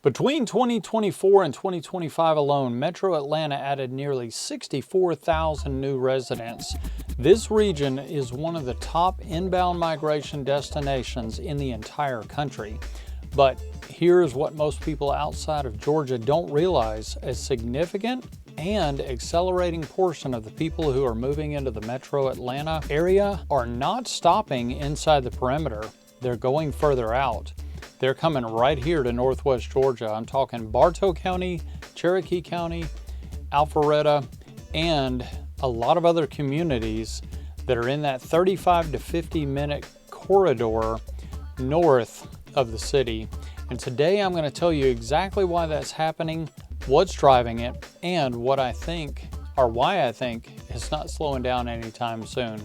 Between 2024 and 2025 alone, Metro Atlanta added nearly 64,000 new residents. This region is one of the top inbound migration destinations in the entire country. But here's what most people outside of Georgia don't realize: a significant and accelerating portion of the people who are moving into the Metro Atlanta area are not stopping inside the perimeter. They're going further out. They're coming right here to Northwest Georgia. I'm talking Bartow County, Cherokee County, Alpharetta, and a lot of other communities that are in that 35 to 50 minute corridor north of the city. And today I'm going to tell you exactly why that's happening, what's driving it, and what I think, or why I think it's not slowing down anytime soon.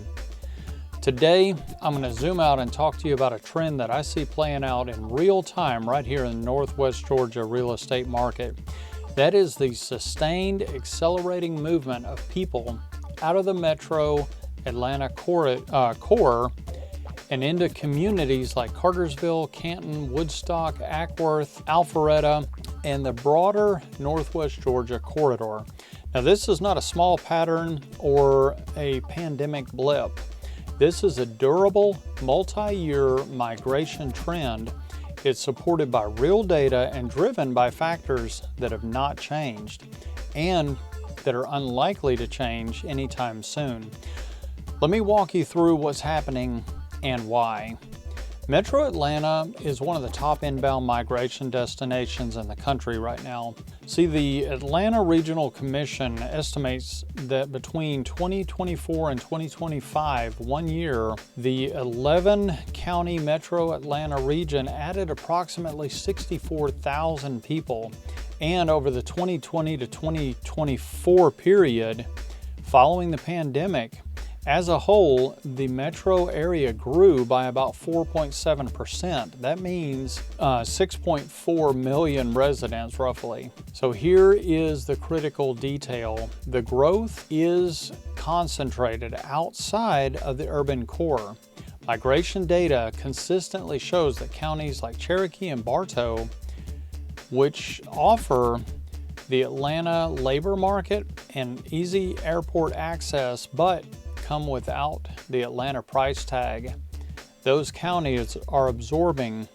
Today, I'm going to zoom out and talk to you about a trend that I see playing out in real time right here in the Northwest Georgia real estate market. That is the sustained, accelerating movement of people out of the Metro Atlanta core and into communities like Cartersville, Canton, Woodstock, Ackworth, Alpharetta, and the broader Northwest Georgia corridor. Now, this is not a small pattern or a pandemic blip. This is a durable, multi-year migration trend. It's supported by real data and driven by factors that have not changed and that are unlikely to change anytime soon. Let me walk you through what's happening and why. Metro Atlanta is one of the top inbound migration destinations in the country right now. See, the Atlanta Regional Commission estimates that between 2024 and 2025, 1 year, the 11 county Metro Atlanta region added approximately 64,000 people. And over the 2020 to 2024 period, following the pandemic, as a whole, the metro area grew by about 4.7%. That means 6.4 million residents roughly. So here is the critical detail. The growth is concentrated outside of the urban core. Migration data consistently shows that counties like Cherokee and Bartow, which offer the Atlanta labor market and easy airport access, but come without the Atlanta price tag, those counties are absorbing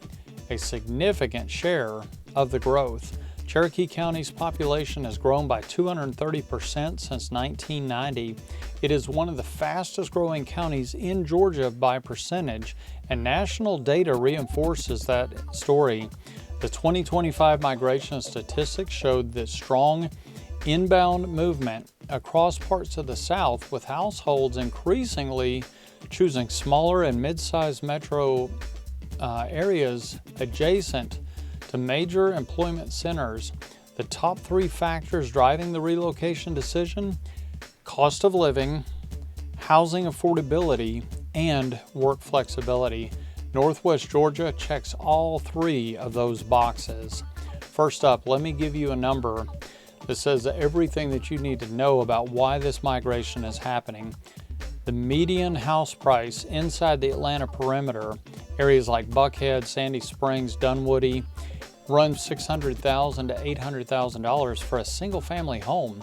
a significant share of the growth. Cherokee County's population has grown by 230% since 1990. It is one of the fastest growing counties in Georgia by percentage, and national data reinforces that story. The 2025 migration statistics showed that strong inbound movement across parts of the South, with households increasingly choosing smaller and mid-sized metro areas adjacent to major employment centers. The top three factors driving the relocation decision: cost of living, housing affordability, and work flexibility. Northwest Georgia checks all three of those boxes. First up, let me give you a number that says everything that you need to know about why this migration is happening. The median house price inside the Atlanta perimeter, areas like Buckhead, Sandy Springs, Dunwoody, runs $600,000 to $800,000 for a single family home.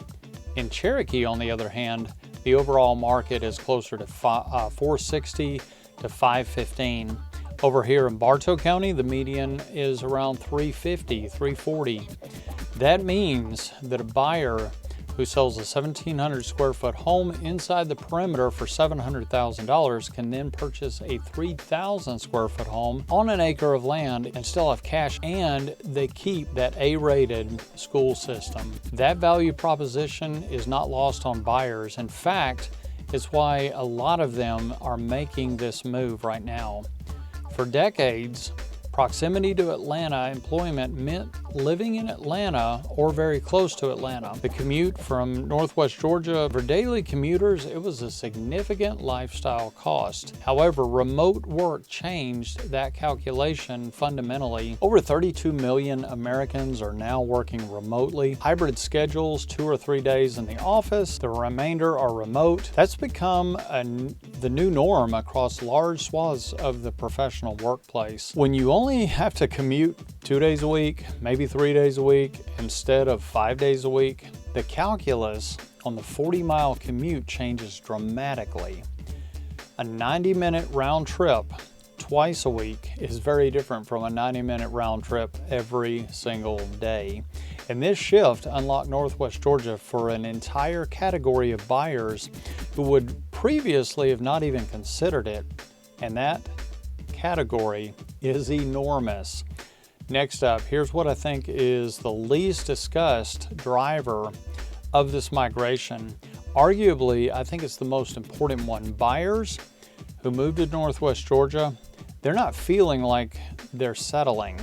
In Cherokee, on the other hand, the overall market is closer to $460,000 to $515,000. Over here in Bartow County, the median is around $350,000, $340,000. That means that a buyer who sells a 1,700 square foot home inside the perimeter for $700,000 can then purchase a 3,000 square foot home on an acre of land and still have cash, and they keep that A-rated school system. That value proposition is not lost on buyers. In fact, it's why a lot of them are making this move right now. For decades, proximity to Atlanta employment meant living in Atlanta or very close to Atlanta. The commute from Northwest Georgia, for daily commuters, it was a significant lifestyle cost. However, remote work changed that calculation fundamentally. Over 32 million Americans are now working remotely. Hybrid schedules, 2 or 3 days in the office, the remainder are remote. That's become the new norm across large swaths of the professional workplace. When you only have to commute 2 days a week, maybe maybe 3 days a week instead of 5 days a week, the calculus on the 40-mile commute changes dramatically. A 90-minute round trip twice a week is very different from a 90-minute round trip every single day. And this shift unlocked Northwest Georgia for an entire category of buyers who would previously have not even considered it. And that category is enormous. Next up, here's what I think is the least discussed driver of this migration. Arguably, I think it's the most important one. Buyers who moved to Northwest Georgia, they're not feeling like they're settling.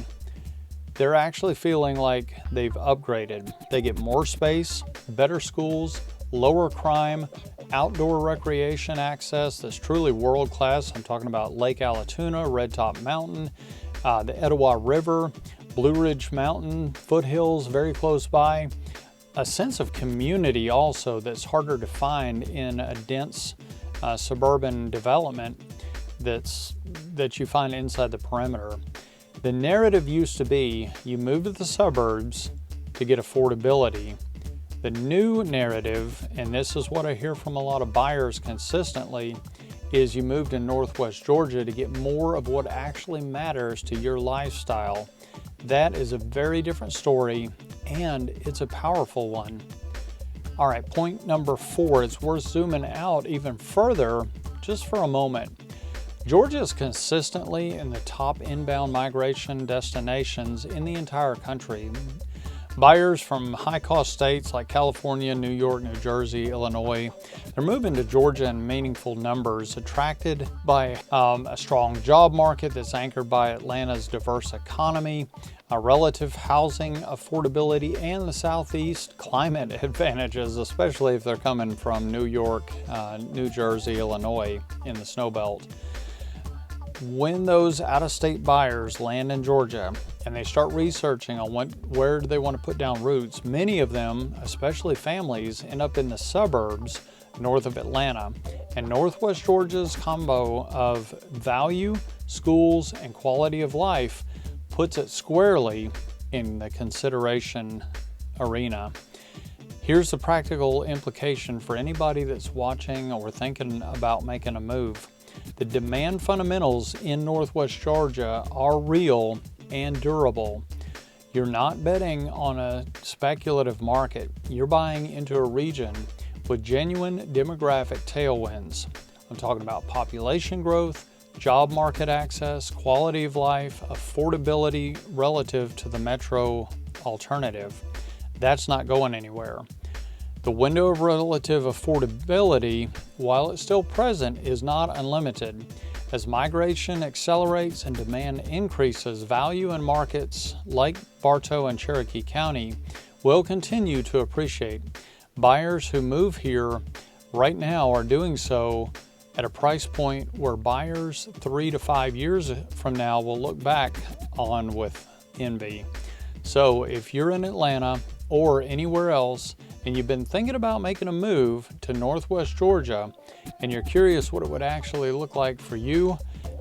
They're actually feeling like they've upgraded. They get more space, better schools, lower crime, outdoor recreation access that's truly world-class. I'm talking about Lake Allatoona, Red Top Mountain, the Etowah River, Blue Ridge Mountain, foothills very close by. A sense of community also that's harder to find in a dense suburban development that you find inside the perimeter. The narrative used to be you move to the suburbs to get affordability. The new narrative, and this is what I hear from a lot of buyers consistently, is you move to Northwest Georgia to get more of what actually matters to your lifestyle. That is a very different story, and it's a powerful one. All right, point number 4, it's worth zooming out even further just for a moment. Georgia is consistently in the top inbound migration destinations in the entire country. Buyers from high-cost states like California, New York, New Jersey, Illinois, they're moving to Georgia in meaningful numbers, attracted by a strong job market that's anchored by Atlanta's diverse economy, relative housing affordability, and the Southeast climate advantages, especially if they're coming from New York, New Jersey, Illinois in the snow belt. When those out-of-state buyers land in Georgia and they start researching on where do they want to put down roots, many of them, especially families, end up in the suburbs north of Atlanta. And Northwest Georgia's combo of value, schools, and quality of life puts it squarely in the consideration arena. Here's the practical implication for anybody that's watching or thinking about making a move. The demand fundamentals in Northwest Georgia are real and durable. You're not betting on a speculative market. You're buying into a region with genuine demographic tailwinds. I'm talking about population growth, job market access, quality of life, affordability relative to the metro alternative. That's not going anywhere. The window of relative affordability, while it's still present, is not unlimited. As migration accelerates and demand increases, value in markets like Bartow and Cherokee County will continue to appreciate. Buyers who move here right now are doing so at a price point where buyers 3 to 5 years from now will look back on with envy. So if you're in Atlanta or anywhere else and you've been thinking about making a move to Northwest Georgia and you're curious what it would actually look like for you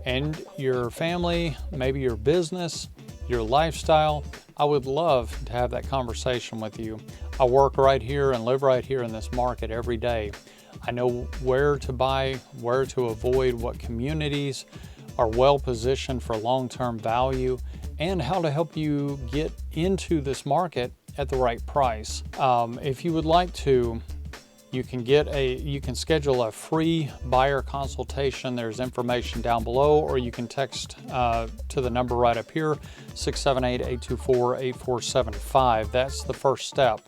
and your family, maybe your business, your lifestyle, I would love to have that conversation with you. I work right here and live right here in this market every day. I know where to buy, where to avoid, what communities are well positioned for long-term value, and how to help you get into this market at the right price. If you would like to, you can schedule a free buyer consultation. There's information down below, or you can text to the number right up here, 678-824-8475. That's the first step.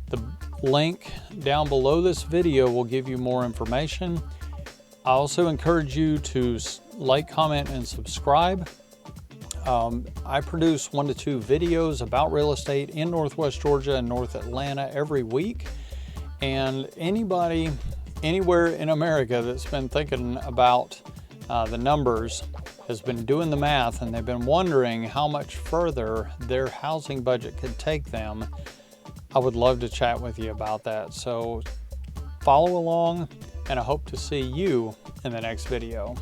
The link down below this video will give you more information. I also encourage you to like, comment, and subscribe. I produce 1 to 2 videos about real estate in Northwest Georgia and North Atlanta every week. And anybody anywhere in America that's been thinking about the numbers has been doing the math, and they've been wondering how much further their housing budget could take them. I would love to chat with you about that. So follow along, and I hope to see you in the next video.